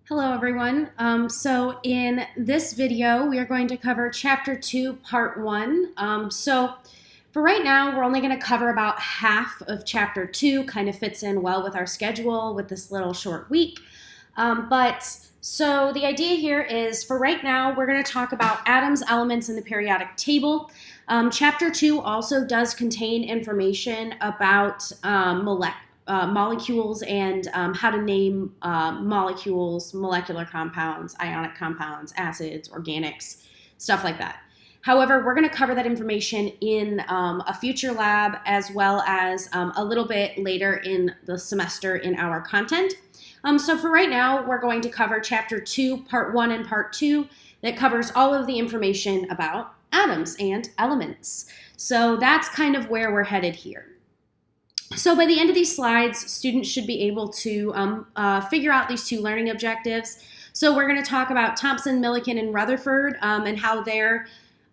Hello everyone. So in this video, we are going to cover Chapter 2, Part 1. So for right now, we're only going to cover about half of Chapter 2, kind of fits in well with our schedule with this little short week. So the idea here is for right now, we're going to talk about atoms, elements, in the periodic table. Chapter 2 also does contain information about molecules and how to name molecules, molecular compounds, ionic compounds, acids, organics, stuff like that. However, we're going to cover that information in a future lab as well as a little bit later in the semester in our content. So for right now, we're going to cover Chapter 2, Part 1 and Part 2 that covers all of the information about atoms and elements. So that's kind of where we're headed here. So by the end of these slides, students should be able to figure out these two learning objectives. So we're going to talk about Thomson, Millikan, and Rutherford and how their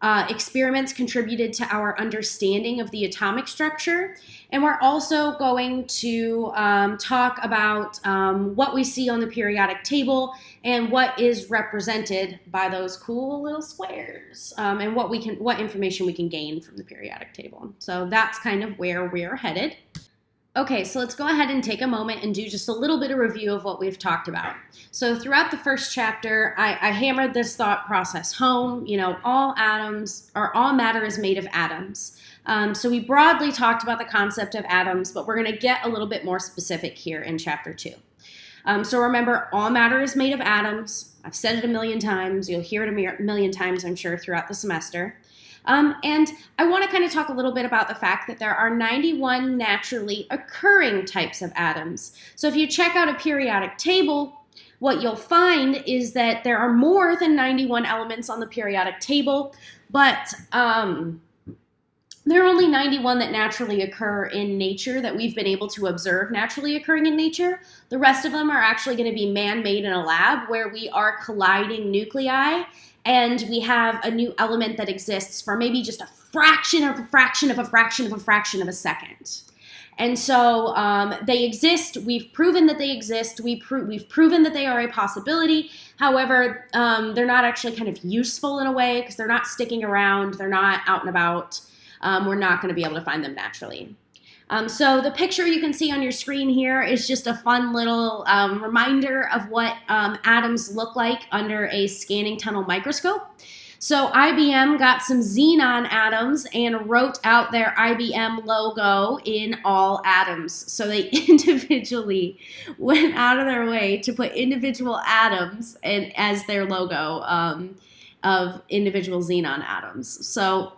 experiments contributed to our understanding of the atomic structure. And we're also going to talk about what we see on the periodic table and what is represented by those cool little squares and what information we can gain from the periodic table. So that's kind of where we're headed. Okay, so let's go ahead and take a moment and do just a little bit of review of what we've talked about. So throughout the first chapter, I hammered this thought process home. You know, all matter is made of atoms. So we broadly talked about the concept of atoms, but we're going to get a little bit more specific here in chapter 2. So remember, all matter is made of atoms. I've said it a million times. You'll hear it a million times, I'm sure, throughout the semester. And I want to kind of talk a little bit about the fact that there are 91 naturally occurring types of atoms. So if you check out a periodic table, what you'll find is that there are more than 91 elements on the periodic table, but there are only 91 that naturally occur in nature that we've been able to observe naturally occurring in nature. The rest of them are actually going to be man-made in a lab where we are colliding nuclei and we have a new element that exists for maybe just a fraction of a fraction of a fraction of a fraction of a second. And so they exist. We've proven that they exist. We've proven that they are a possibility. However, they're not actually kind of useful in a way because they're not sticking around. They're not out and about. We're not going to be able to find them naturally. So the picture you can see on your screen here is just a fun little reminder of what atoms look like under a scanning tunnel microscope. So IBM got some xenon atoms and wrote out their IBM logo in all atoms. So they individually went out of their way to put individual atoms as their logo of individual xenon atoms. So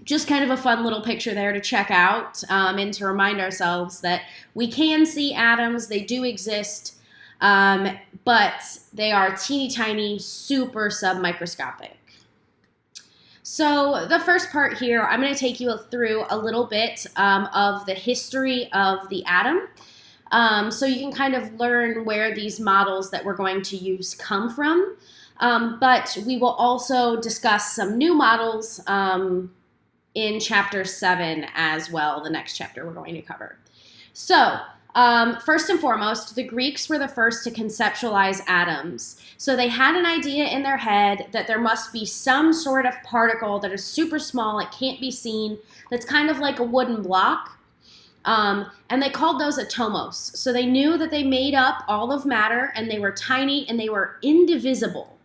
just kind of a fun little picture there to check out and to remind ourselves that we can see atoms, they do exist, but they are teeny tiny, super submicroscopic. So the first part here, I'm going to take you through a little bit of the history of the atom. So you can kind of learn where these models that we're going to use come from. But we will also discuss some new models in chapter 7 as well, the next chapter we're going to cover. So, first and foremost, the Greeks were the first to conceptualize atoms. So they had an idea in their head that there must be some sort of particle that is super small, it can't be seen, that's kind of like a wooden block. And they called those atomos. So they knew that they made up all of matter and they were tiny and they were indivisible.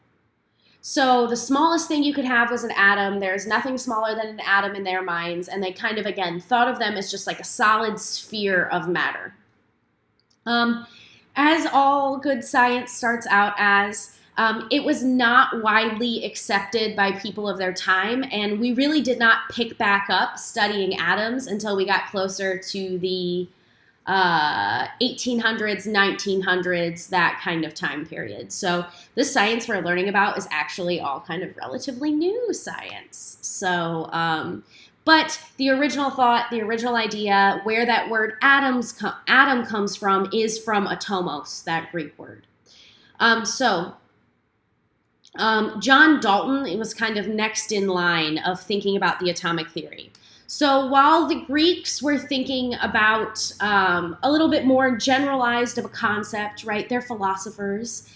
So the smallest thing you could have was an atom. There's nothing smaller than an atom in their minds. And they kind of, again, thought of them as just like a solid sphere of matter. As all good science starts out as, it was not widely accepted by people of their time. And we really did not pick back up studying atoms until we got closer to the 1800s, 1900s, that kind of time period. So the science we're learning about is actually all kind of relatively new science. So, but the original thought, the original idea, where that word atom comes from is from atomos, that Greek word. John Dalton, it was kind of next in line of thinking about the atomic theory. So while the Greeks were thinking about a little bit more generalized of a concept, right? They're philosophers.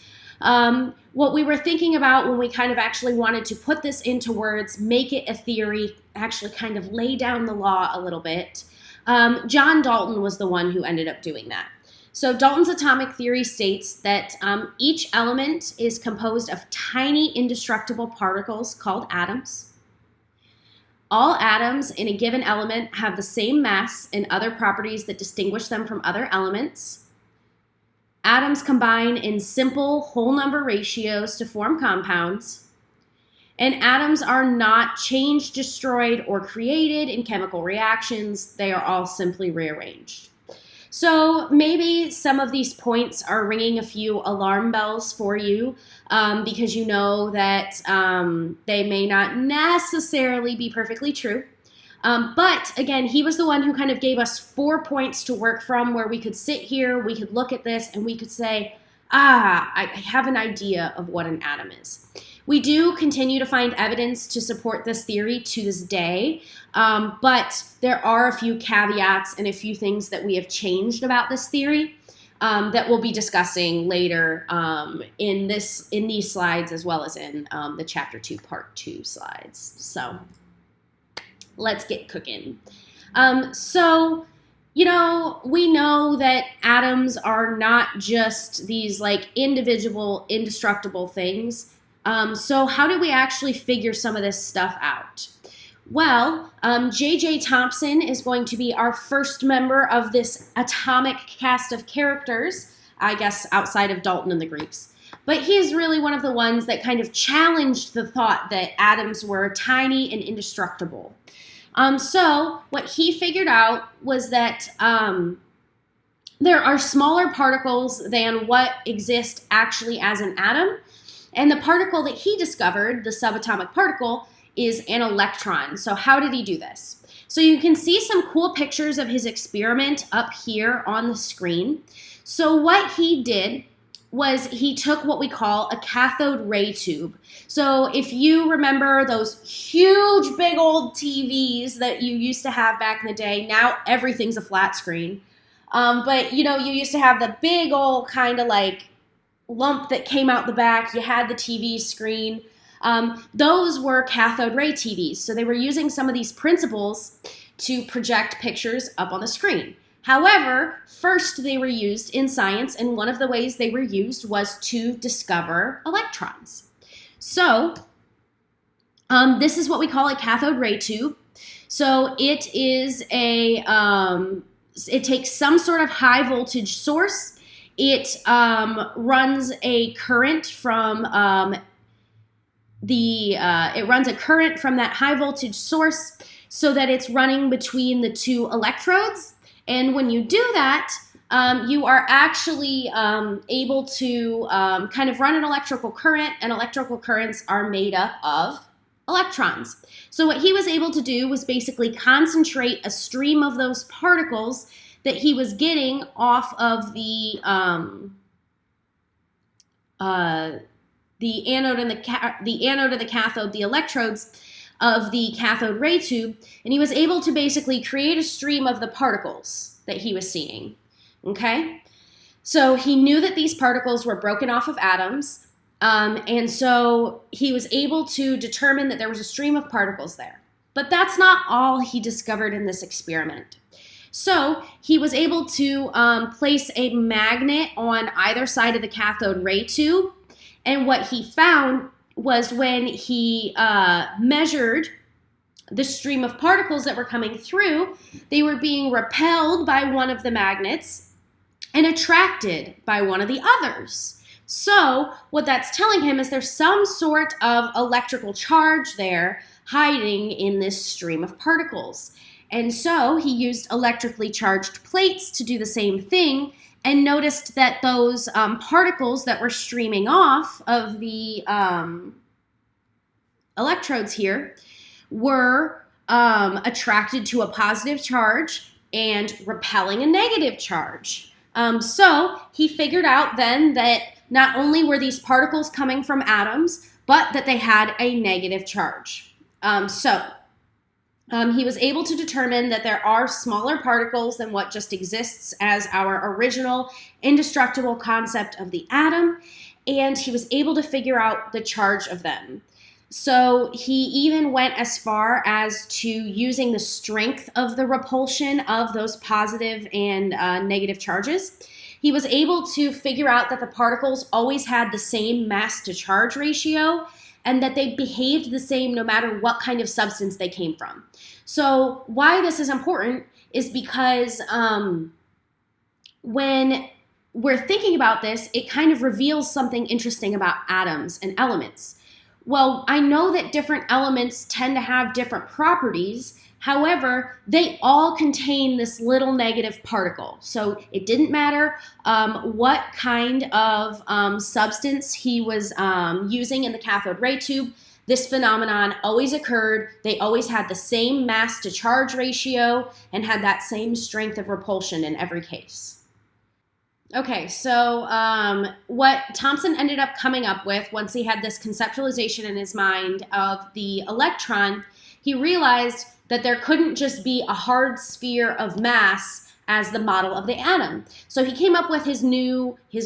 What we were thinking about when we kind of actually wanted to put this into words, make it a theory, actually kind of lay down the law a little bit, John Dalton was the one who ended up doing that. So Dalton's atomic theory states that each element is composed of tiny indestructible particles called atoms. All atoms in a given element have the same mass and other properties that distinguish them from other elements. Atoms combine in simple whole number ratios to form compounds. And atoms are not changed, destroyed, or created in chemical reactions. They are all simply rearranged. So maybe some of these points are ringing a few alarm bells for you because you know that they may not necessarily be perfectly true. But again, he was the one who kind of gave us 4 points to work from where we could sit here, we could look at this, and we could say, I have an idea of what an atom is. We do continue to find evidence to support this theory to this day, but there are a few caveats and a few things that we have changed about this theory that we'll be discussing later in these slides as well as in the Chapter 2, Part 2 slides. So let's get cooking. You know, we know that atoms are not just these like individual, indestructible things. So how do we actually figure some of this stuff out? Well, J.J. Thomson is going to be our first member of this atomic cast of characters, I guess outside of Dalton and the Greeks. But he is really one of the ones that kind of challenged the thought that atoms were tiny and indestructible. So what he figured out was that there are smaller particles than what exist actually as an atom. And the particle that he discovered, the subatomic particle, is an electron. So how did he do this? So you can see some cool pictures of his experiment up here on the screen. So what he did was he took what we call a cathode ray tube. So if you remember those huge big old TVs that you used to have back in the day, now everything's a flat screen. But you know, you used to have the big old kind of like lump that came out the back. You had the TV screen. Those were cathode ray TVs. So they were using some of these principles to project pictures up on the screen. However, first they were used in science, and one of the ways they were used was to discover electrons. So this is what we call a cathode ray tube. So it is it takes some sort of high voltage source. It runs a current from it runs a current from that high voltage source so that it's running between the two electrodes. And when you do that, you are actually able to kind of run an electrical current, and electrical currents are made up of electrons. So what he was able to do was basically concentrate a stream of those particles that he was getting off of the anode and the cathode, the electrodes of the cathode ray tube, and he was able to basically create a stream of the particles that he was seeing, okay? So he knew that these particles were broken off of atoms, and so he was able to determine that there was a stream of particles there. But that's not all he discovered in this experiment. So he was able to place a magnet on either side of the cathode ray tube, and what he found was when he measured the stream of particles that were coming through, they were being repelled by one of the magnets and attracted by one of the others. So what that's telling him is there's some sort of electrical charge there hiding in this stream of particles. And so he used electrically charged plates to do the same thing, and noticed that those particles that were streaming off of the electrodes here were attracted to a positive charge and repelling a negative charge. So he figured out then that not only were these particles coming from atoms, but that they had a negative charge. So He was able to determine that there are smaller particles than what just exists as our original indestructible concept of the atom, and he was able to figure out the charge of them. So he even went as far as to using the strength of the repulsion of those positive and negative charges. He was able to figure out that the particles always had the same mass to charge ratio and that they behaved the same no matter what kind of substance they came from. So why this is important is because when we're thinking about this, it kind of reveals something interesting about atoms and elements. Well, I know that different elements tend to have different properties. However, they all contain this little negative particle. So it didn't matter what kind of substance he was using in the cathode ray tube. This phenomenon always occurred. They always had the same mass to charge ratio and had that same strength of repulsion in every case. Okay, so what Thomson ended up coming up with once he had this conceptualization in his mind of the electron, he realized that there couldn't just be a hard sphere of mass as the model of the atom. So he came up with his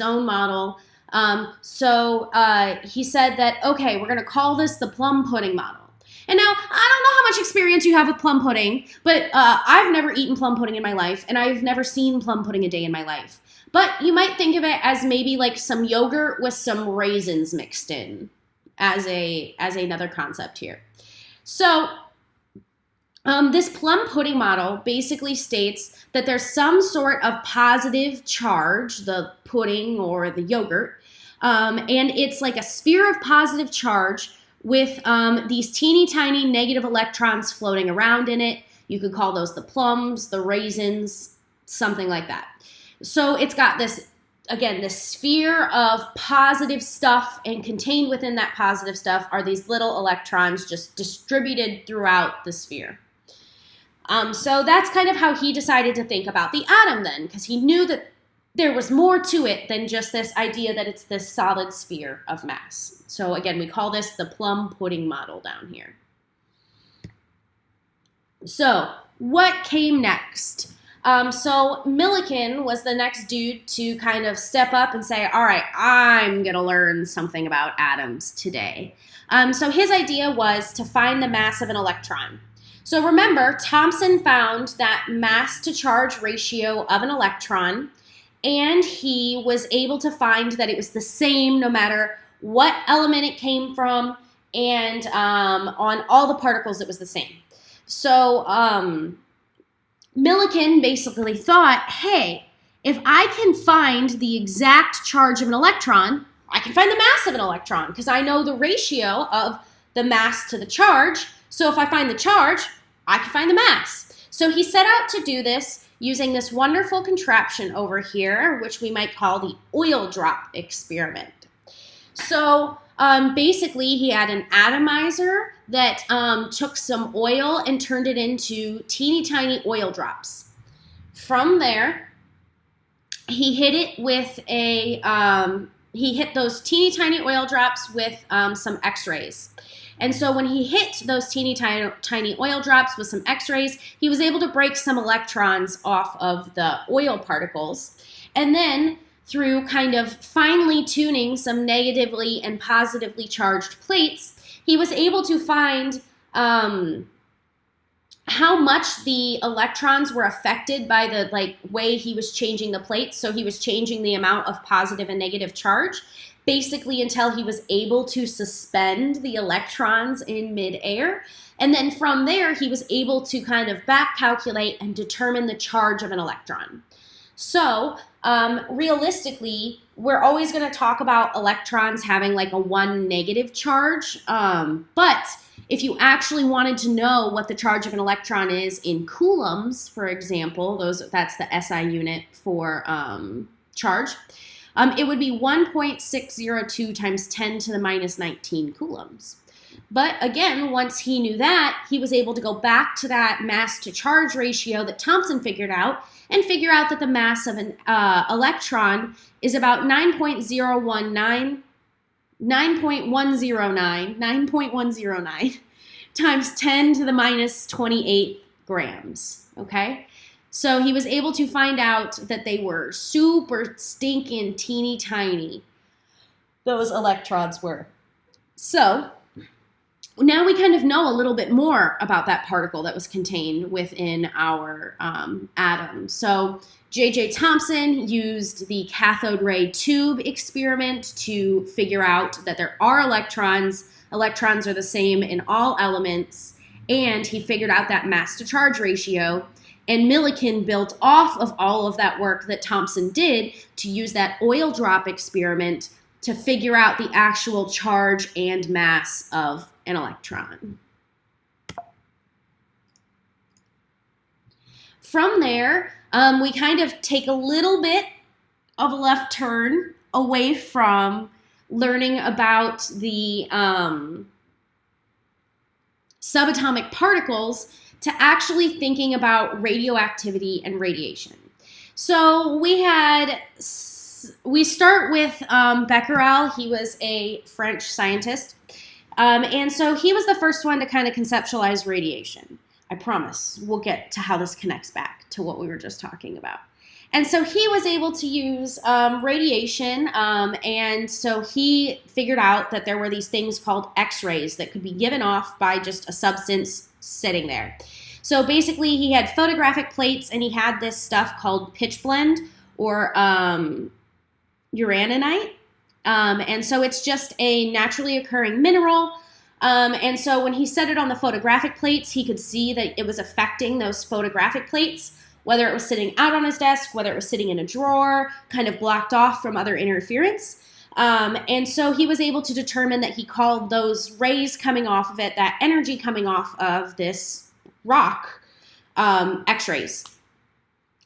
own model. He said that, okay, we're going to call this the plum pudding model. And now, I don't know how much experience you have with plum pudding, but I've never eaten plum pudding in my life, and I've never seen plum pudding a day in my life. But you might think of it as maybe like some yogurt with some raisins mixed in as another concept here. So this plum pudding model basically states that there's some sort of positive charge, the pudding or the yogurt, and it's like a sphere of positive charge with these teeny tiny negative electrons floating around in it. You could call those the plums, the raisins, something like that. So it's got this, again, this sphere of positive stuff, and contained within that positive stuff are these little electrons just distributed throughout the sphere. So that's kind of how he decided to think about the atom then, because he knew that there was more to it than just this idea that it's this solid sphere of mass. So again, we call this the plum pudding model down here. So what came next? So Millikan was the next dude to kind of step up and say, all right, I'm going to learn something about atoms today. So his idea was to find the mass of an electron. So remember, Thomson found that mass to charge ratio of an electron, and he was able to find that it was the same no matter what element it came from, and on all the particles it was the same. So Millikan basically thought, hey, if I can find the exact charge of an electron, I can find the mass of an electron because I know the ratio of the mass to the charge. So if I find the charge, I can find the mass. So he set out to do this using this wonderful contraption over here, which we might call the oil drop experiment. So basically, he had an atomizer that took some oil and turned it into teeny tiny oil drops. From there, he hit it with he hit those teeny tiny oil drops with some X-rays. And so when he hit those teeny tiny oil drops with some X-rays, he was able to break some electrons off of the oil particles. And then through kind of finely tuning some negatively and positively charged plates, he was able to find how much the electrons were affected by the way he was changing the plates. So he was changing the amount of positive and negative charge, basically until he was able to suspend the electrons in midair. And then from there, he was able to kind of back calculate and determine the charge of an electron. So realistically, we're always going to talk about electrons having like a 1 negative charge. But if you actually wanted to know what the charge of an electron is in coulombs, for example, that's the SI unit for charge, it would be 1.602 times 10 to the minus 19 coulombs. But again, once he knew that, he was able to go back to that mass to charge ratio that Thomson figured out and figure out that the mass of an electron is about 9.109, times 10 to the minus 28 grams, okay? So he was able to find out that they were super stinking teeny tiny, those electrons were. So now we kind of know a little bit more about that particle that was contained within our atom. So J.J. Thomson used the cathode ray tube experiment to figure out that there are electrons. Electrons are the same in all elements, and he figured out that mass to charge ratio. And Millikan built off of all of that work that Thomson did to use that oil drop experiment to figure out the actual charge and mass of an electron. From there, we kind of take a little bit of a left turn away from learning about the subatomic particles to actually thinking about radioactivity and radiation. So we start with Becquerel. He was a French scientist. And so he was the first one to kind of conceptualize radiation. I promise we'll get to how this connects back to what we were just talking about. And so he was able to use radiation, and so he figured out that there were these things called X-rays that could be given off by just a substance sitting there. So basically he had photographic plates, and he had this stuff called pitchblende or uraninite. And so it's just a naturally occurring mineral. And so when he set it on the photographic plates, he could see that it was affecting those photographic plates, whether it was sitting out on his desk, whether it was sitting in a drawer, kind of blocked off from other interference. And so he was able to determine that he called those rays coming off of it, that energy coming off of this rock, X-rays.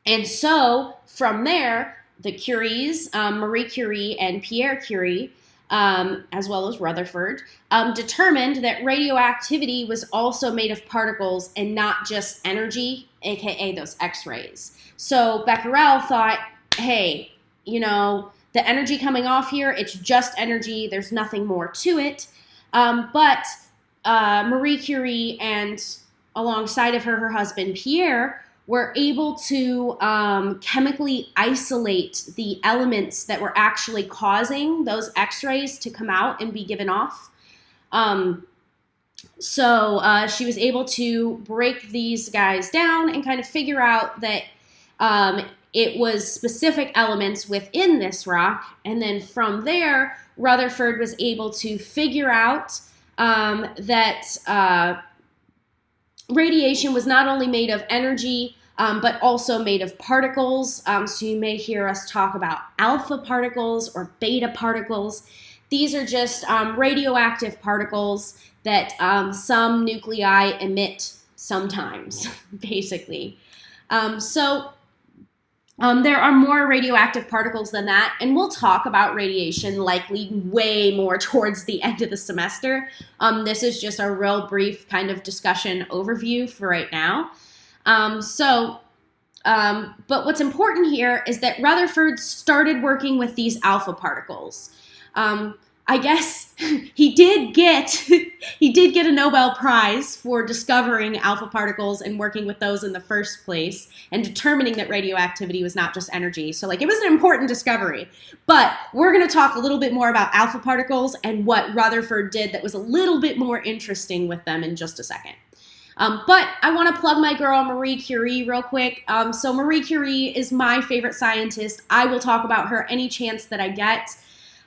And so from there, the Curies, Marie Curie and Pierre Curie, as well as Rutherford, determined that radioactivity was also made of particles and not just energy, aka those X-rays. So Becquerel thought, hey, you know, the energy coming off here, it's just energy, there's nothing more to it. But Marie Curie and alongside of her husband Pierre were able to chemically isolate the elements that were actually causing those X-rays to come out and be given off. So she was able to break these guys down and kind of figure out that it was specific elements within this rock. And then from there, Rutherford was able to figure out that radiation was not only made of energy, but also made of particles. So you may hear us talk about alpha particles or beta particles. These are just radioactive particles that some nuclei emit sometimes, basically. So there are more radioactive particles than that, and we'll talk about radiation likely way more towards the end of the semester. This is just a real brief kind of discussion overview for right now. But what's important here is that Rutherford started working with these alpha particles. I guess he did get a Nobel Prize for discovering alpha particles and working with those in the first place and determining that radioactivity was not just energy. So like it was an important discovery. But we're going to talk a little bit more about alpha particles and what Rutherford did that was a little bit more interesting with them in just a second. But I want to plug my girl Marie Curie real quick. So Marie Curie is my favorite scientist. I will talk about her any chance that I get.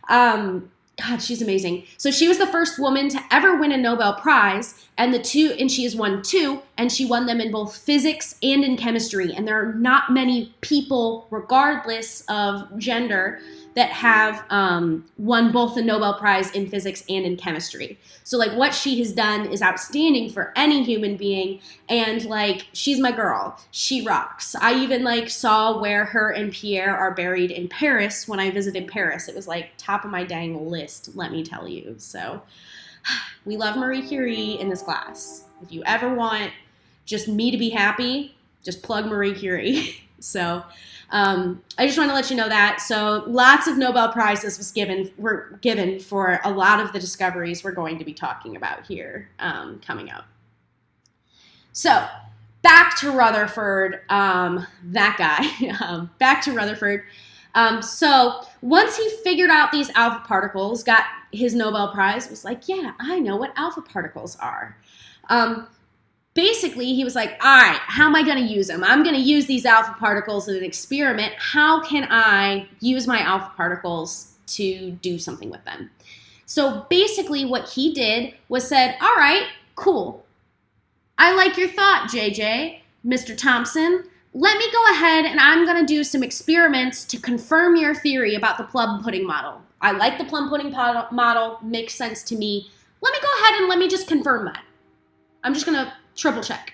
God, she's amazing. So she was the first woman to ever win a Nobel Prize, and she has won two, and she won them in both physics and in chemistry. And there are not many people, regardless of gender, that have won both the Nobel Prize in physics and in chemistry. So like what she has done is outstanding for any human being, and like she's my girl. She rocks. I even like saw where her and Pierre are buried in Paris when I visited Paris. It was like top of my dang list, let me tell you. So we love Marie Curie in this class. If you ever want just me to be happy, just plug Marie Curie. So I just want to let you know that. So lots of Nobel Prizes were given for a lot of the discoveries we're going to be talking about here coming up. So back to Rutherford, that guy, back to Rutherford. So once he figured out these alpha particles, got his Nobel Prize, was like, yeah, I know what alpha particles are. Basically, he was like, all right, how am I going to use them? I'm going to use these alpha particles in an experiment. How can I use my alpha particles to do something with them? So basically what he did was said, all right, cool. I like your thought, JJ, Mr. Thompson. Let me go ahead and I'm going to do some experiments to confirm your theory about the plum pudding model. I like the plum pudding model, makes sense to me. Let me go ahead and let me just confirm that. I'm just going to triple check.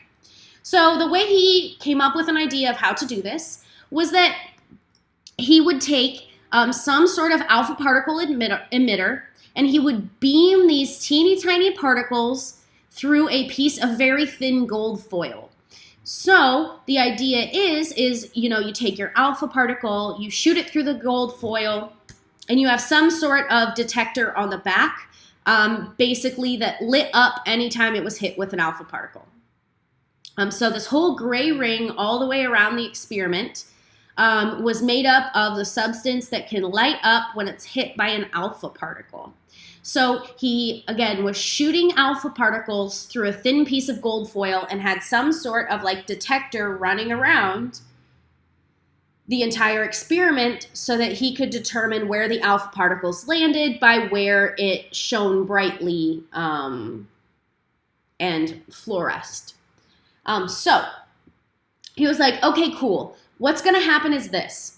So the way he came up with an idea of how to do this was that he would take some sort of alpha particle emitter, and he would beam these teeny tiny particles through a piece of very thin gold foil. So the idea is you take your alpha particle, you shoot it through the gold foil, and you have some sort of detector on the back, basically that lit up anytime it was hit with an alpha particle. So this whole gray ring all the way around the experiment was made up of the substance that can light up when it's hit by an alpha particle. So he, again, was shooting alpha particles through a thin piece of gold foil and had some sort of like detector running around the entire experiment so that he could determine where the alpha particles landed by where it shone brightly and fluoresced. So he was like, okay, cool. What's going to happen is this.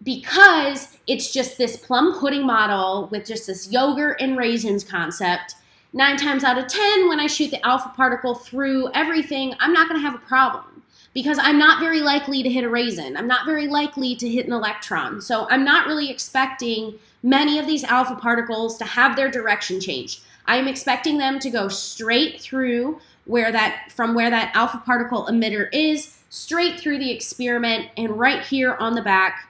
Because it's just this plum pudding model with just this yogurt and raisins concept, 9 times out of 10, when I shoot the alpha particle through everything, I'm not going to have a problem because I'm not very likely to hit a raisin. I'm not very likely to hit an electron. So I'm not really expecting many of these alpha particles to have their direction changed. I'm expecting them to go straight through from where that alpha particle emitter is, straight through the experiment, and right here on the back,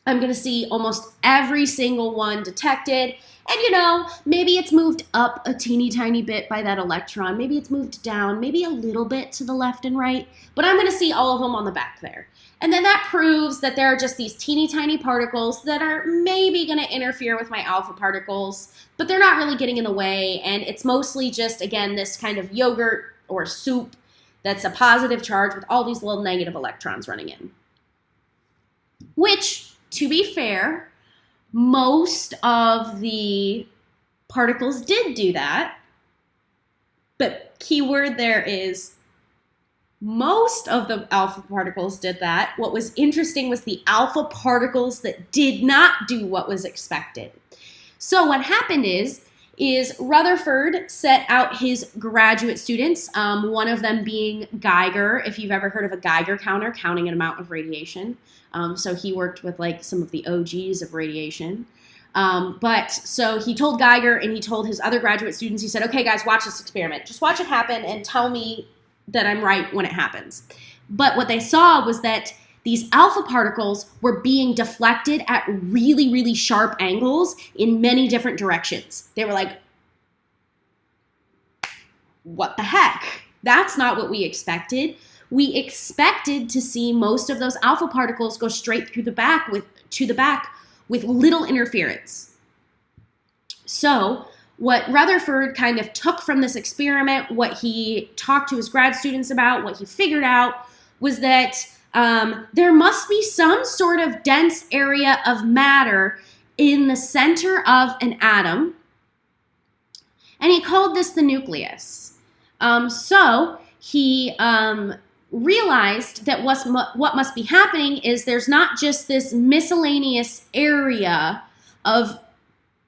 I'm going to see almost every single one detected. And, maybe it's moved up a teeny tiny bit by that electron. Maybe it's moved down, maybe a little bit to the left and right. But I'm going to see all of them on the back there. And then that proves that there are just these teeny tiny particles that are maybe going to interfere with my alpha particles, but they're not really getting in the way. And it's mostly just, again, this kind of yogurt or soup that's a positive charge with all these little negative electrons running in. Which, to be fair, most of the particles did do that, but keyword there is most of the alpha particles did that. What was interesting was the alpha particles that did not do what was expected. So what happened is Rutherford set out his graduate students, one of them being Geiger, if you've ever heard of a Geiger counter, counting an amount of radiation. So he worked with like some of the OGs of radiation. So he told Geiger and he told his other graduate students, he said, okay, guys, watch this experiment. Just watch it happen and tell me that I'm right when it happens. But what they saw was that these alpha particles were being deflected at really, really sharp angles in many different directions. They were like, what the heck? That's not what we expected. We expected to see most of those alpha particles go straight through the back with little interference. So what Rutherford kind of took from this experiment, what he talked to his grad students about, what he figured out was that there must be some sort of dense area of matter in the center of an atom, and he called this the nucleus. So he realized that what must be happening is there's not just this miscellaneous area of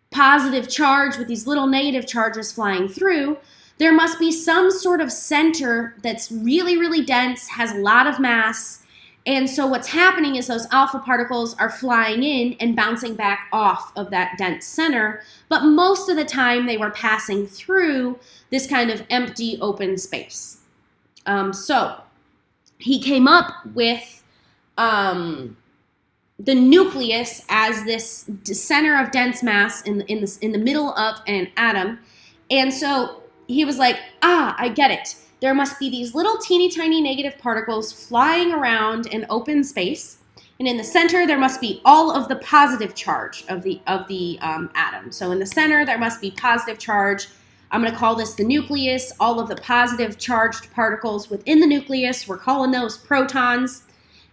positive charge with these little negative charges flying through. There must be some sort of center that's really, really dense, has a lot of mass. And so what's happening is those alpha particles are flying in and bouncing back off of that dense center. But most of the time they were passing through this kind of empty open space. So he came up with the nucleus as this center of dense mass in the middle of an atom. And so he was like, I get it. there must be these little teeny tiny negative particles flying around in open space. And in the center, there must be all of the positive charge of the atom. So in the center, there must be positive charge. I'm going to call this the nucleus. All of the positive charged particles within the nucleus, we're calling those protons.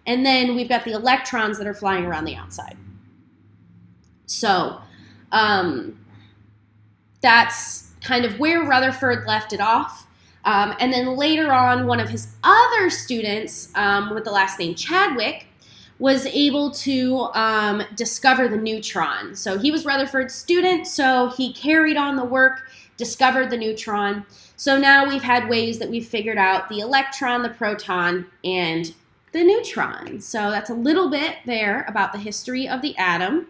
And then we've got the electrons that are flying around the outside. So that's kind of where Rutherford left it off. And then later on, one of his other students with the last name Chadwick was able to discover the neutron. So he was Rutherford's student, so he carried on the work, discovered the neutron. So now we've had ways that we've figured out the electron, the proton, and the neutron. So that's a little bit there about the history of the atom.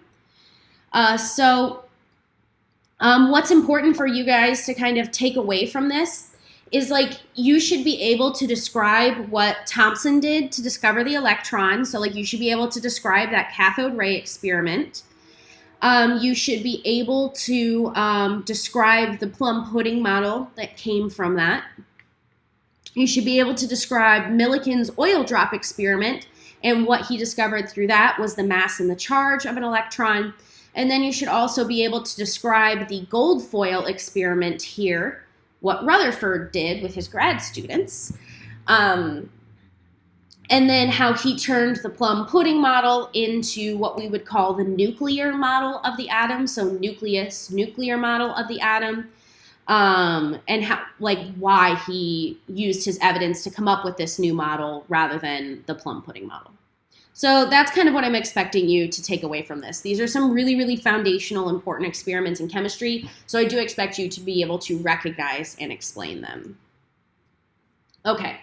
What's important for you guys to kind of take away from this is like you should be able to describe what Thomson did to discover the electron. So like you should be able to describe that cathode ray experiment. You should be able to describe the plum pudding model that came from that. You should be able to describe Millikan's oil drop experiment, and what he discovered through that was the mass and the charge of an electron. And then you should also be able to describe the gold foil experiment here, what Rutherford did with his grad students, and then how he turned the plum pudding model into what we would call the nuclear model of the atom, so nucleus, nuclear model of the atom, and how, like, why he used his evidence to come up with this new model rather than the plum pudding model. So that's kind of what I'm expecting you to take away from this. These are some really, really foundational, important experiments in chemistry, so I do expect you to be able to recognize and explain them. Okay,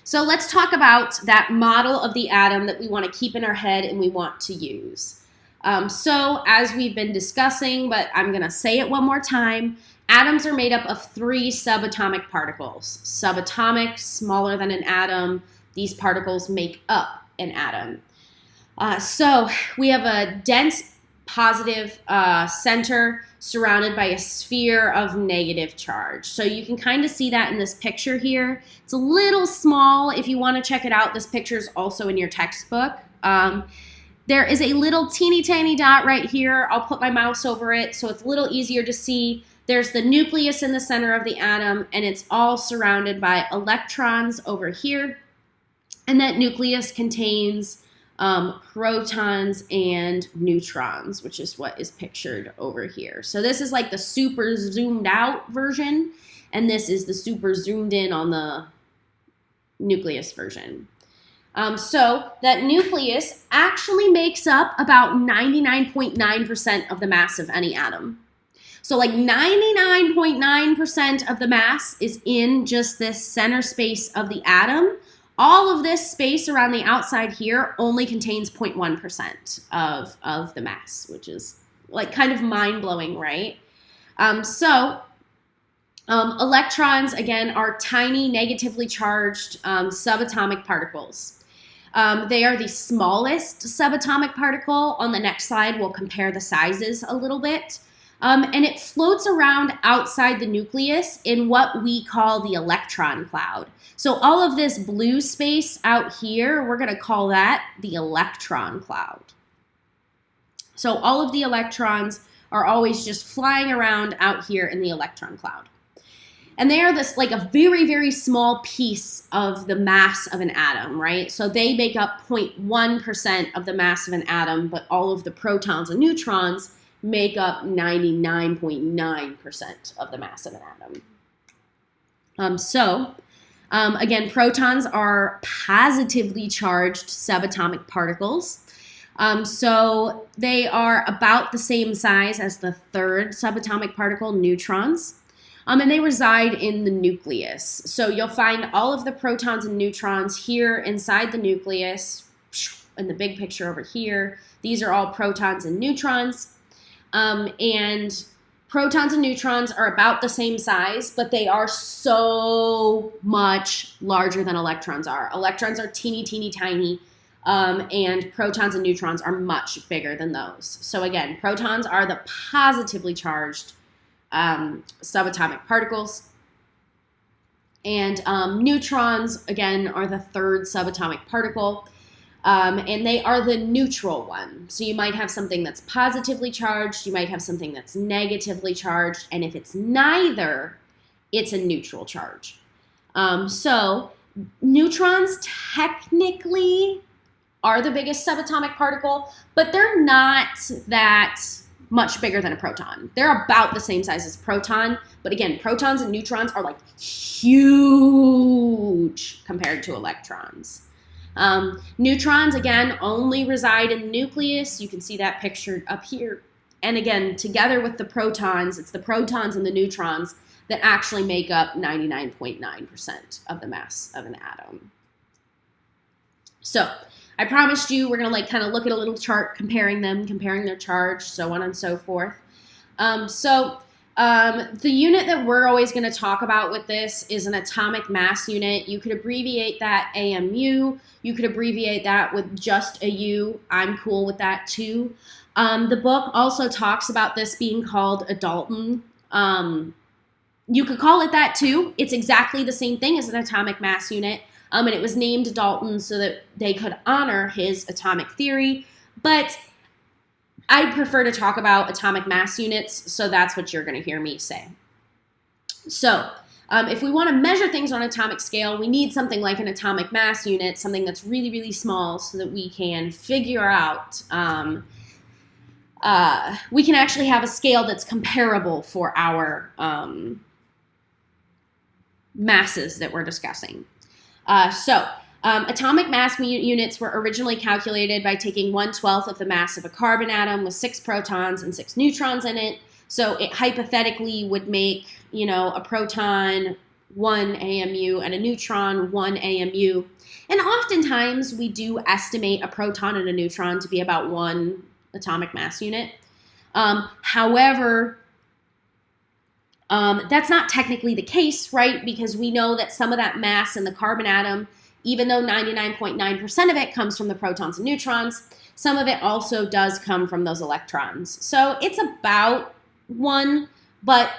so let's talk about that model of the atom that we want to keep in our head and we want to use. So as we've been discussing, but I'm going to say it one more time, atoms are made up of 3 subatomic particles. Subatomic, smaller than an atom. These particles make up an atom. So we have a dense positive center surrounded by a sphere of negative charge. So you can kind of see that in this picture here. It's a little small. If you want to check it out, this picture is also in your textbook. There is a little teeny tiny dot right here. I'll put my mouse over it so it's a little easier to see. There's the nucleus in the center of the atom, and it's all surrounded by electrons over here. And that nucleus contains protons and neutrons, which is what is pictured over here. So this is like the super zoomed out version, and this is the super zoomed in on the nucleus version. So that nucleus actually makes up about 99.9% of the mass of any atom. So like 99.9% of the mass is in just this center space of the atom. All of this space around the outside here only contains 0.1% of the mass, which is like kind of mind-blowing, right? Electrons, again, are tiny negatively charged subatomic particles. They are the smallest subatomic particle. On the next slide, we'll compare the sizes a little bit. And it floats around outside the nucleus in what we call the electron cloud. So all of this blue space out here, we're going to call that the electron cloud. So all of the electrons are always just flying around out here in the electron cloud. And they are this like a very, very small piece of the mass of an atom, right? So they make up 0.1% of the mass of an atom, but all of the protons and neutrons make up 99.9% of the mass of an atom. Again, protons are positively charged subatomic particles. So they are about the same size as the third subatomic particle, neutrons. And they reside in the nucleus. So you'll find all of the protons and neutrons here inside the nucleus, in the big picture over here. These are all protons and neutrons. And protons and neutrons are about the same size, but they are so much larger than electrons are. Electrons are teeny, teeny, tiny, and protons and neutrons are much bigger than those. So again, protons are the positively charged subatomic particles. And neutrons, again, are the third subatomic particle. And they are the neutral one. So you might have something that's positively charged, you might have something that's negatively charged, and if it's neither, it's a neutral charge. So neutrons technically are the biggest subatomic particle, but they're not that much bigger than a proton. They're about the same size as a proton, but again, protons and neutrons are like huge compared to electrons. Neutrons, again, only reside in the nucleus. You can see that pictured up here. And again, together with the protons, it's the protons and the neutrons that actually make up 99.9% of the mass of an atom. So I promised you we're going to like kind of look at a little chart comparing them, comparing their charge, so on and so forth. The unit that we're always going to talk about with this is an atomic mass unit. You could abbreviate that AMU. You could abbreviate that with just a U. I'm cool with that too. The book also talks about this being called a Dalton. You could call it that too. It's exactly the same thing as an atomic mass unit. And it was named Dalton so that they could honor his atomic theory. But I prefer to talk about atomic mass units, so that's what you're going to hear me say. So if we want to measure things on an atomic scale, we need something like an atomic mass unit, something that's really, really small so that we can figure out, we can actually have a scale that's comparable for our masses that we're discussing. Atomic mass units were originally calculated by taking 1/12 of the mass of a carbon atom with 6 protons and 6 neutrons in it. So it hypothetically would make, a proton 1 AMU and a neutron 1 AMU. And oftentimes we do estimate a proton and a neutron to be about 1 atomic mass unit. However, that's not technically the case, right? Because we know that some of that mass in the carbon atom, even though 99.9% of it comes from the protons and neutrons, some of it also does come from those electrons. So it's about 1, but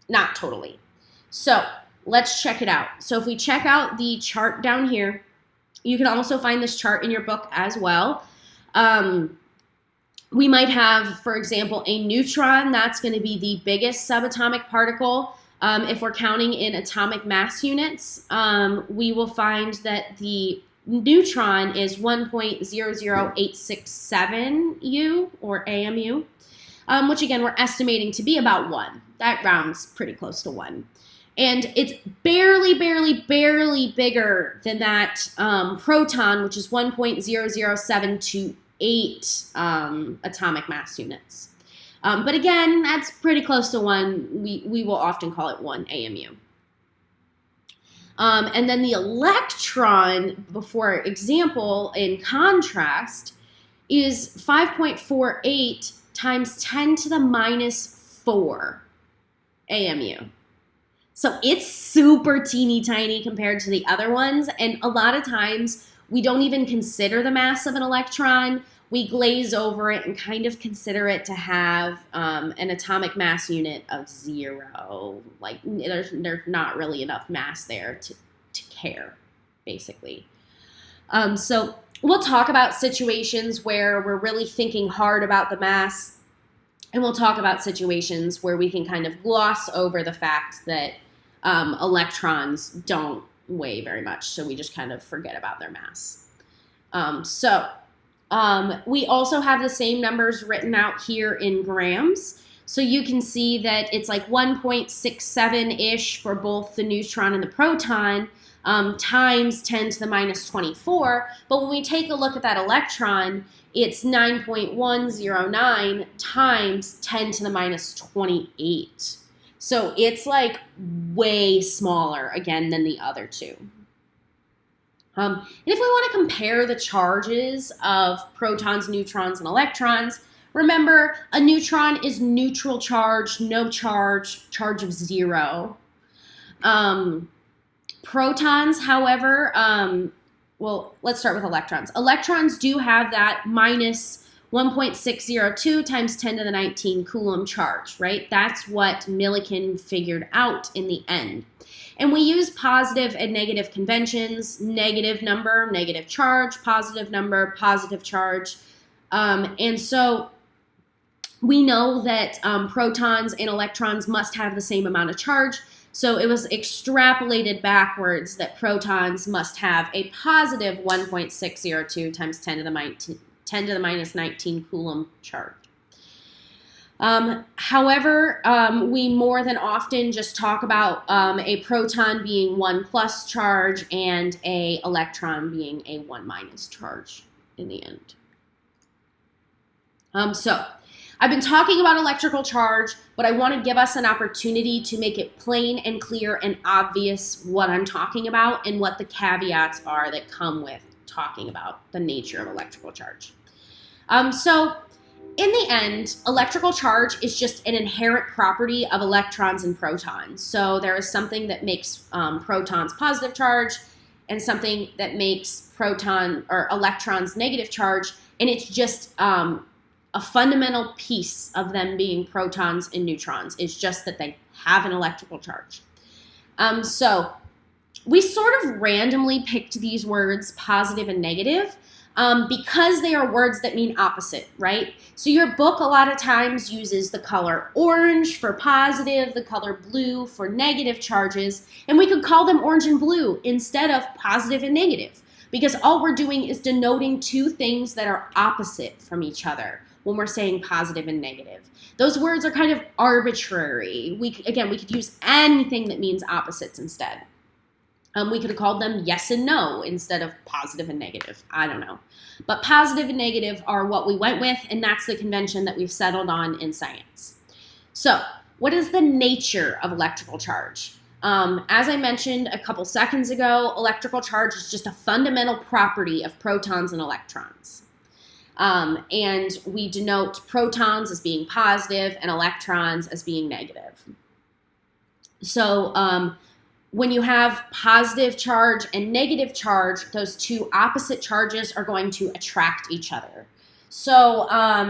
not totally. So let's check it out. So if we check out the chart down here, you can also find this chart in your book as well. We might have, for example, a neutron. That's going to be the biggest subatomic particle. If we're counting in atomic mass units, we will find that the neutron is 1.00867 U or AMU, which again, we're estimating to be about 1. That rounds pretty close to 1. And it's barely bigger than that proton, which is 1.00728 atomic mass units. But again, that's pretty close to 1. We will often call it 1 AMU. And then the electron, for example, in contrast, is 5.48 times 10 to the minus 4 AMU. So it's super teeny tiny compared to the other ones. And a lot of times we don't even consider the mass of an electron. We glaze over it and kind of consider it to have an atomic mass unit of 0. Like there's not really enough mass there to care, basically. So we'll talk about situations where we're really thinking hard about the mass, and we'll talk about situations where we can kind of gloss over the fact that electrons don't weigh very much, so we just kind of forget about their mass. We also have the same numbers written out here in grams. So you can see that it's like 1.67-ish for both the neutron and the proton times 10 to the minus 24. But when we take a look at that electron, it's 9.109 times 10 to the minus 28. So it's like way smaller, again, than the other two. And if we want to compare the charges of protons, neutrons, and electrons, remember, a neutron is neutral charge, no charge, charge of 0. Protons, however, well, let's start with electrons. Electrons do have that minus 1.602 times 10 to the 19 coulomb charge, right? That's what Millikan figured out in the end. And we use positive and negative conventions: negative number, negative charge; positive number, positive charge. And so we know that protons and electrons must have the same amount of charge. So it was extrapolated backwards that protons must have a positive 1.602 times 10 to the minus 19 coulomb charge. However, we more than often just talk about a proton being 1 plus charge and a electron being a 1 minus charge in the end. So I've been talking about electrical charge, but I want to give us an opportunity to make it plain and clear and obvious what I'm talking about and what the caveats are that come with talking about the nature of electrical charge. So in the end, electrical charge is just an inherent property of electrons and protons. So there is something that makes protons positive charge and something that makes electrons negative charge, and it's just a fundamental piece of them being protons and neutrons. It's just that they have an electrical charge. So we sort of randomly picked these words, positive and negative, because they are words that mean opposite, right? So your book a lot of times uses the color orange for positive, the color blue for negative charges, and we could call them orange and blue instead of positive and negative, because all we're doing is denoting two things that are opposite from each other when we're saying positive and negative. Those words are kind of arbitrary. We could use anything that means opposites instead. We could have called them yes and no instead of positive and negative. I don't know. But positive and negative are what we went with, and that's the convention that we've settled on in science. So, what is the nature of electrical charge? As I mentioned a couple seconds ago, electrical charge is just a fundamental property of protons and electrons. And we denote protons as being positive and electrons as being negative. So, when you have positive charge and negative charge, those two opposite charges are going to attract each other. So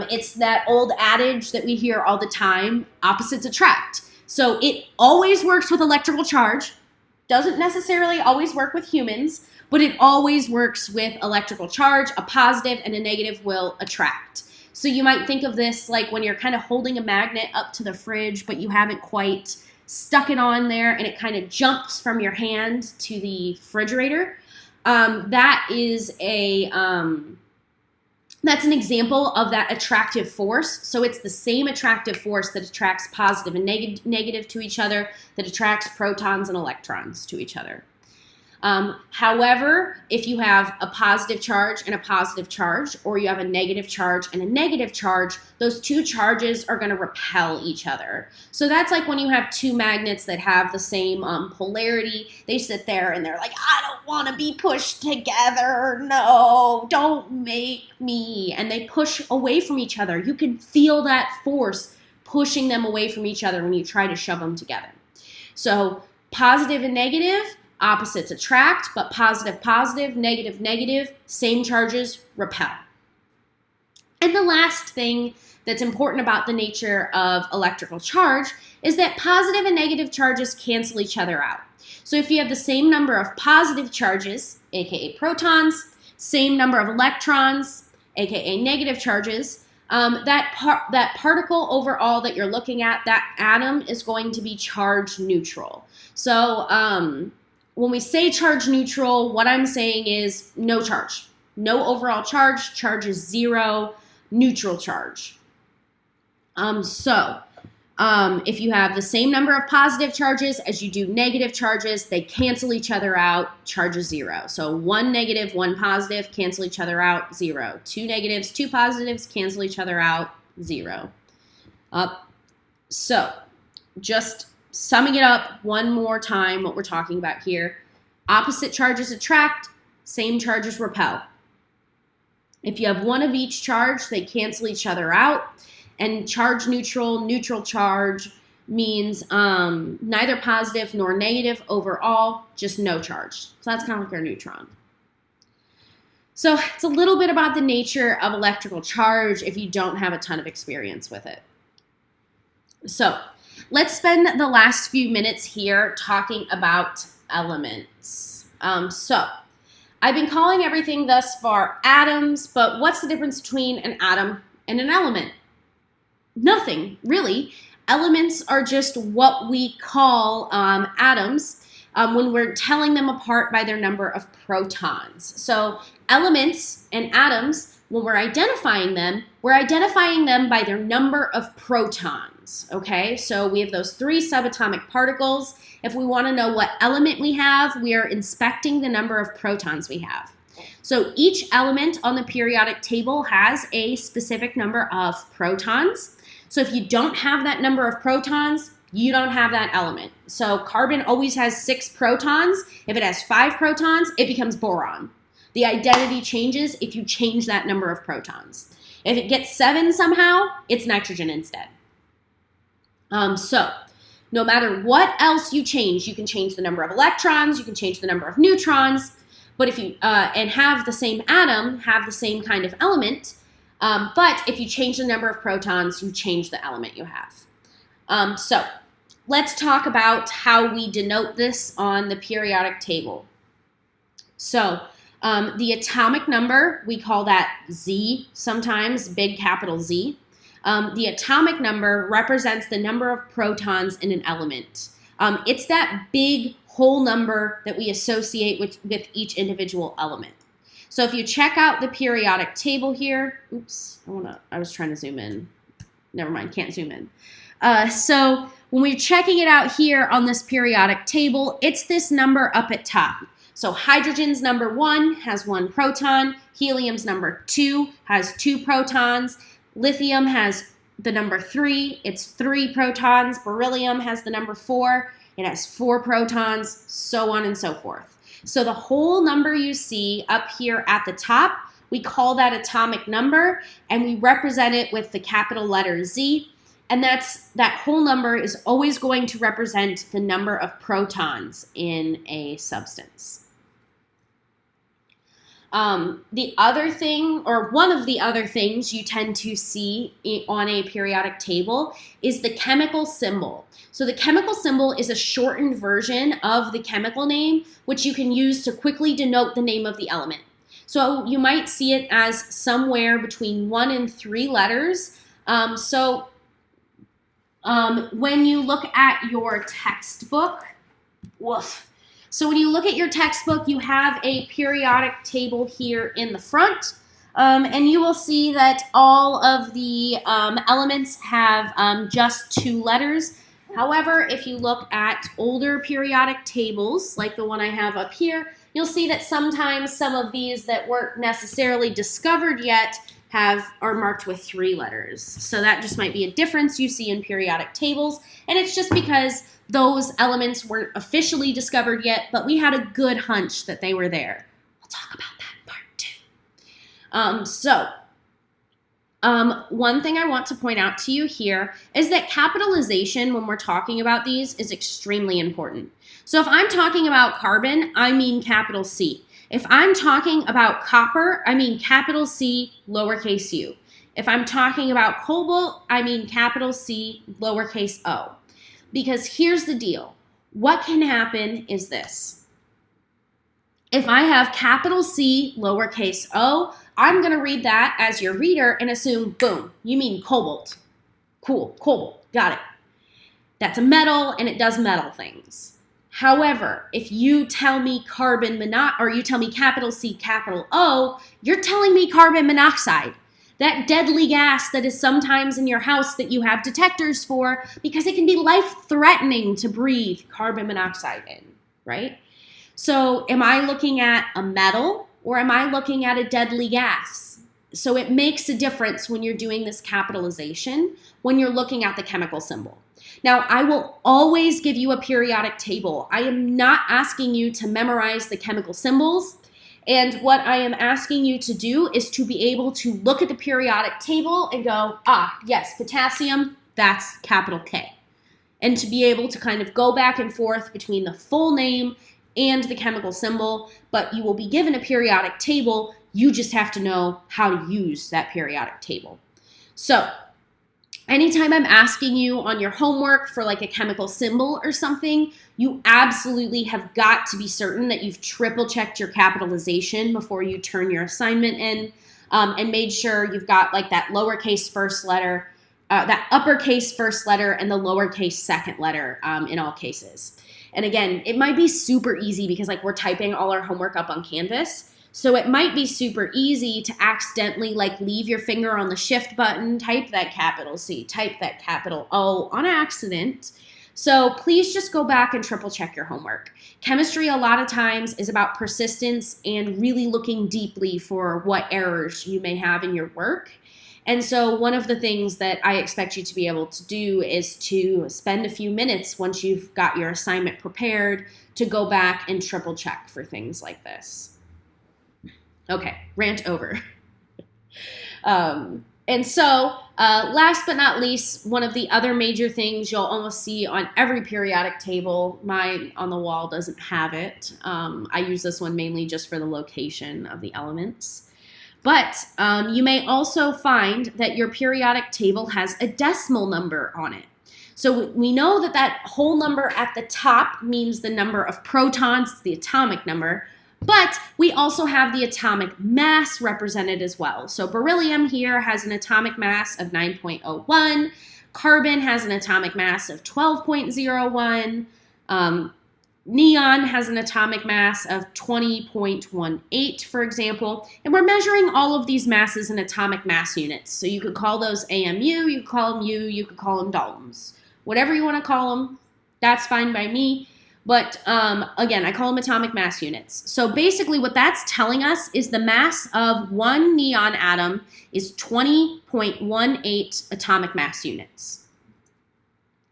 it's that old adage that we hear all the time, opposites attract. So it always works with electrical charge, doesn't necessarily always work with humans, but it always works with electrical charge. A positive and a negative will attract. So you might think of this like when you're kind of holding a magnet up to the fridge, but you haven't quite stuck it on there and it kind of jumps from your hand to the refrigerator. That is that's an example of that attractive force. So it's the same attractive force that attracts positive and negative to each other, that attracts protons and electrons to each other. However, if you have a positive charge and a positive charge, or you have a negative charge and a negative charge, those two charges are going to repel each other. So that's like when you have two magnets that have the same polarity. They sit there and they're like, I don't want to be pushed together. No, don't make me. And they push away from each other. You can feel that force pushing them away from each other when you try to shove them together. So positive and negative, opposites attract, but positive, positive, negative, negative, same charges repel. And the last thing that's important about the nature of electrical charge is that positive and negative charges cancel each other out. So if you have the same number of positive charges, aka protons, same number of electrons, aka negative charges, that particle overall that you're looking at, that atom is going to be charge neutral. So when we say charge neutral, what I'm saying is no charge. No overall charge. Charge is zero. Neutral charge. If you have the same number of positive charges as you do negative charges, they cancel each other out. Charge is zero. So one negative, one positive, cancel each other out, zero. Two negatives, two positives, cancel each other out, zero. So just summing it up one more time, what we're talking about here. Opposite charges attract, same charges repel. If you have one of each charge, they cancel each other out. And charge neutral, neutral charge means neither positive nor negative overall, just no charge. So that's kind of like our neutron. So it's a little bit about the nature of electrical charge if you don't have a ton of experience with it. So let's spend the last few minutes here talking about elements. So I've been calling everything thus far atoms, but what's the difference between an atom and an element? Nothing, really. Elements are just what we call atoms when we're telling them apart by their number of protons. So elements and atoms, when we're identifying them by their number of protons, okay? So we have those 3 subatomic particles. If we want to know what element we have, we are inspecting the number of protons we have. So each element on the periodic table has a specific number of protons. So if you don't have that number of protons, you don't have that element. So carbon always has 6 protons. If it has 5 protons, it becomes boron. The identity changes if you change that number of protons. If it gets 7 somehow, it's nitrogen instead. So no matter what else you can change the number of electrons, you can change the number of neutrons, but if you and have the same atom, have the same kind of element, but if you change the number of protons, you change the element you have. So let's talk about how we denote this on the periodic table. So the atomic number, we call that Z, sometimes big capital Z. The atomic number represents the number of protons in an element. It's that big whole number that we associate with each individual element. So if you check out the periodic table here, I was trying to zoom in. Never mind, can't zoom in. So when we're checking it out here on this periodic table, it's this number up at top. So hydrogen's number 1 has 1 proton, helium's number 2 has 2 protons, lithium has the number 3, it's 3 protons, beryllium has the number 4, it has 4 protons, so on and so forth. So the whole number you see up here at the top, we call that atomic number, and we represent it with the capital letter Z, and that whole number is always going to represent the number of protons in a substance. The other thing, or one of the other things you tend to see on a periodic table is the chemical symbol. So the chemical symbol is a shortened version of the chemical name, which you can use to quickly denote the name of the element. So you might see it as somewhere between 1 and 3 letters. When you look at your textbook, So when you look at your textbook, you have a periodic table here in the front, and you will see that all of the elements have just 2 letters. However, if you look at older periodic tables, like the one I have up here, you'll see that sometimes some of these that weren't necessarily discovered yet are marked with 3 letters. So that just might be a difference you see in periodic tables, and it's just because those elements weren't officially discovered yet, but we had a good hunch that they were there. We'll talk about that in part 2. One thing I want to point out to you here is that capitalization, when we're talking about these, is extremely important. So if I'm talking about carbon, I mean capital C. If I'm talking about copper, I mean capital C, lowercase u. If I'm talking about cobalt, I mean capital C, lowercase o. Because here's the deal. What can happen is this. If I have capital C, lowercase o, I'm going to read that as your reader and assume, boom, you mean cobalt. Cool, cobalt, got it. That's a metal and it does metal things. However, if you tell me you tell me capital C, capital O, you're telling me carbon monoxide. That deadly gas that is sometimes in your house that you have detectors for because it can be life-threatening to breathe carbon monoxide in, right? So am I looking at a metal or am I looking at a deadly gas? So it makes a difference when you're doing this capitalization, when you're looking at the chemical symbol. Now, I will always give you a periodic table. I am not asking you to memorize the chemical symbols. And what I am asking you to do is to be able to look at the periodic table and go, yes, potassium, that's capital K. And to be able to kind of go back and forth between the full name and the chemical symbol, but you will be given a periodic table. You just have to know how to use that periodic table. So anytime I'm asking you on your homework for like a chemical symbol or something, you absolutely have got to be certain that you've triple checked your capitalization before you turn your assignment in, and made sure you've got like that lowercase first letter, that uppercase first letter and the lowercase second letter in all cases. And again, it might be super easy because like we're typing all our homework up on Canvas. So it might be super easy to accidentally like leave your finger on the shift button, type that capital C, type that capital O on accident. So please just go back and triple check your homework. Chemistry a lot of times is about persistence and really looking deeply for what errors you may have in your work. And so one of the things that I expect you to be able to do is to spend a few minutes once you've got your assignment prepared to go back and triple check for things like this. Okay, rant over. And so last but not least, one of the other major things you'll almost see on every periodic table, mine on the wall doesn't have it. I use this one mainly just for the location of the elements. But you may also find that your periodic table has a decimal number on it. So we know that that whole number at the top means the number of protons, it's the atomic number. But we also have the atomic mass represented as well. So beryllium here has an atomic mass of 9.01. Carbon has an atomic mass of 12.01. Neon has an atomic mass of 20.18, for example. And we're measuring all of these masses in atomic mass units. So you could call those AMU, you could call them U, you could call them Daltons. Whatever you want to call them, that's fine by me. But again, I call them atomic mass units. So basically what that's telling us is the mass of one neon atom is 20.18 atomic mass units.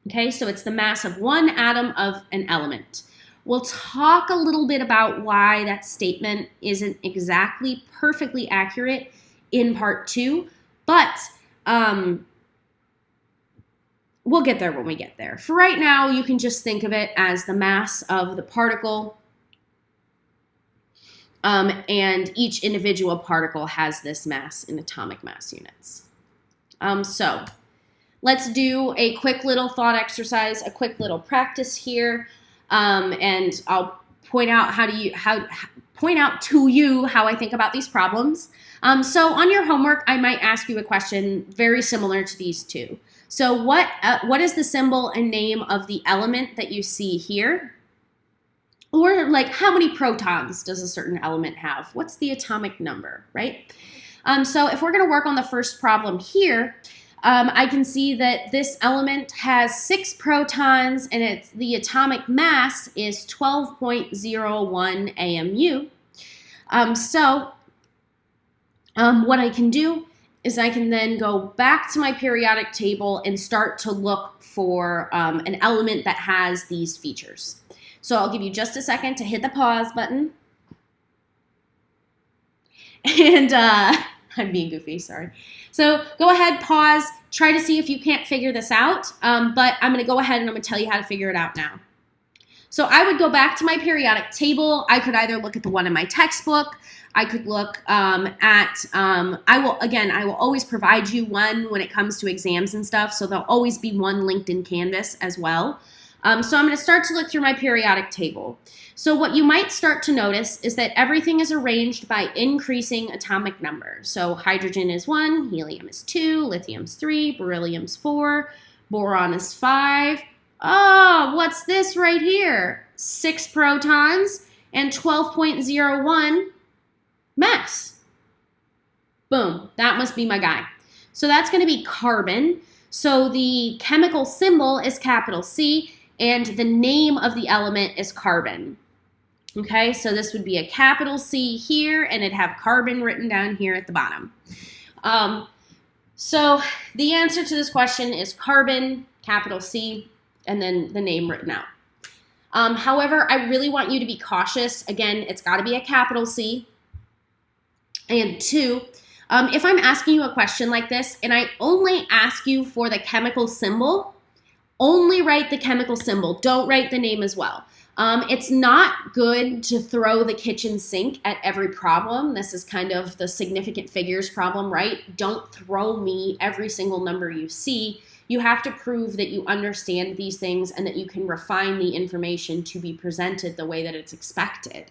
Okay, so it's the mass of one atom of an element. We'll talk a little bit about why that statement isn't exactly perfectly accurate in part 2, but we'll get there when we get there. For right now, you can just think of it as the mass of the particle, and each individual particle has this mass in atomic mass units. So let's do a quick little thought exercise, a quick little practice here, and I'll point out point out to you how I think about these problems. So on your homework, I might ask you a question very similar to these two. So what is the symbol and name of the element that you see here? Or like how many protons does a certain element have? What's the atomic number, right? So if we're going to work on the first problem here, I can see that this element has 6 protons and the atomic mass is 12.01 AMU. What I can do is I can then go back to my periodic table and start to look for an element that has these features. So I'll give you just a second to hit the pause button. And I'm being goofy, sorry. So go ahead, pause, try to see if you can't figure this out, but I'm gonna go ahead and I'm gonna tell you how to figure it out now. So I would go back to my periodic table. I could either look at the one in my textbook. I could look I will always provide you one when it comes to exams and stuff. So there'll always be one linked in Canvas as well. So I'm going to start to look through my periodic table. So what you might start to notice is that everything is arranged by increasing atomic number. So hydrogen is 1, helium is 2, lithium's 3, beryllium's 4, boron is 5. Oh, what's this right here? 6 protons and 12.01 mass. Boom, that must be my guy. So that's going to be carbon. So the chemical symbol is capital C and the name of the element is carbon. Okay, so this would be a capital C here and it'd have carbon written down here at the bottom. So the answer to this question is carbon, capital C, and then the name written out. However, I really want you to be cautious. Again, it's got to be a capital C. And 2, if I'm asking you a question like this and I only ask you for the chemical symbol, Only write the chemical symbol. Don't write the name as well. It's not good to throw the kitchen sink at every problem. This is kind of the significant figures problem, right? Don't throw me every single number you see. You have to prove that you understand these things and that you can refine the information to be presented the way that it's expected.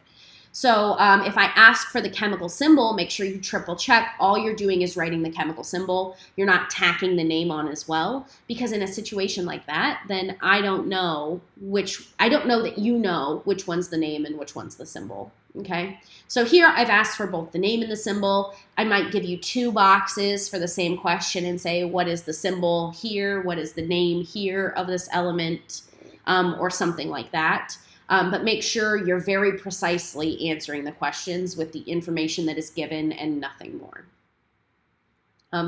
So if I ask for the chemical symbol, make sure you triple check. All you're doing is writing the chemical symbol. You're not tacking the name on as well, because in a situation like that, then I don't know that you know which one's the name and which one's the symbol. Okay, so here I've asked for both the name and the symbol. I might give you 2 boxes for the same question and say, what is the symbol here? What is the name here of this element? Or something like that. But make sure you're very precisely answering the questions with the information that is given and nothing more.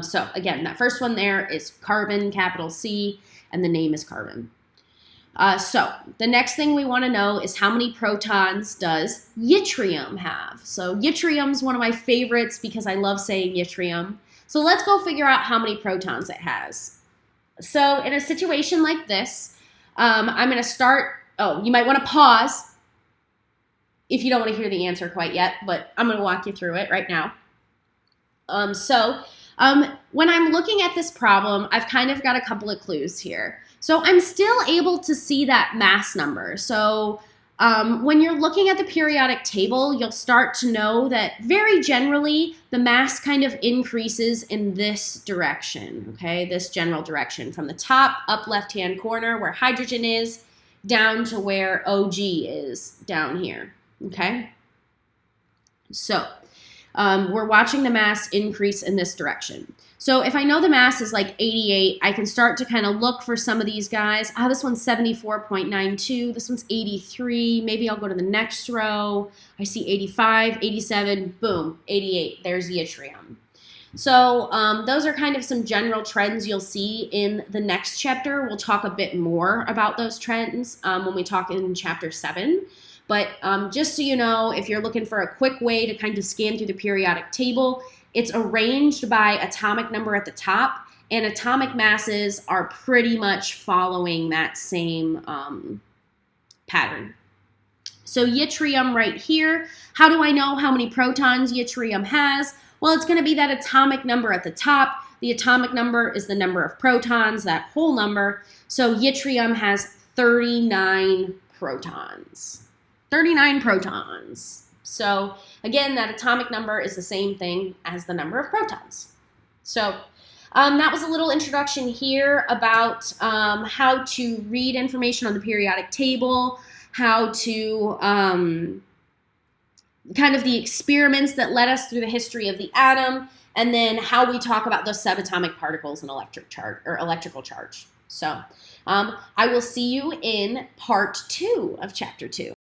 So again, that first one there is carbon, capital C, and the name is carbon. So the next thing we want to know is how many protons does yttrium have? So yttrium is one of my favorites because I love saying yttrium. So let's go figure out how many protons it has. So in a situation like this, I'm going to start. Oh, you might want to pause if you don't want to hear the answer quite yet, but I'm going to walk you through it right now. When I'm looking at this problem, I've kind of got a couple of clues here. So I'm still able to see that mass number. So when you're looking at the periodic table, you'll start to know that very generally the mass kind of increases in this direction, okay, this general direction from the top up left-hand corner where hydrogen is, down to where OG is down here, okay? So we're watching the mass increase in this direction. So if I know the mass is like 88, I can start to kind of look for some of these guys. Oh, this one's 74.92. This one's 83. Maybe I'll go to the next row. I see 85, 87, boom, 88. There's yttrium. So those are kind of some general trends you'll see in the next chapter. We'll talk a bit more about those trends when we talk in chapter 7. But just so you know, if you're looking for a quick way to kind of scan through the periodic table, it's arranged by atomic number at the top, and atomic masses are pretty much following that same pattern. So yttrium right here, how do I know how many protons yttrium has? Well, it's going to be that atomic number at the top. The atomic number is the number of protons, that whole number. So yttrium has 39 protons. 39 protons. So again, that atomic number is the same thing as the number of protons. So that was a little introduction here about how to read information on the periodic table, how to kind of the experiments that led us through the history of the atom, and then how we talk about those subatomic particles and electrical charge. So I will see you in part 2 of chapter 2.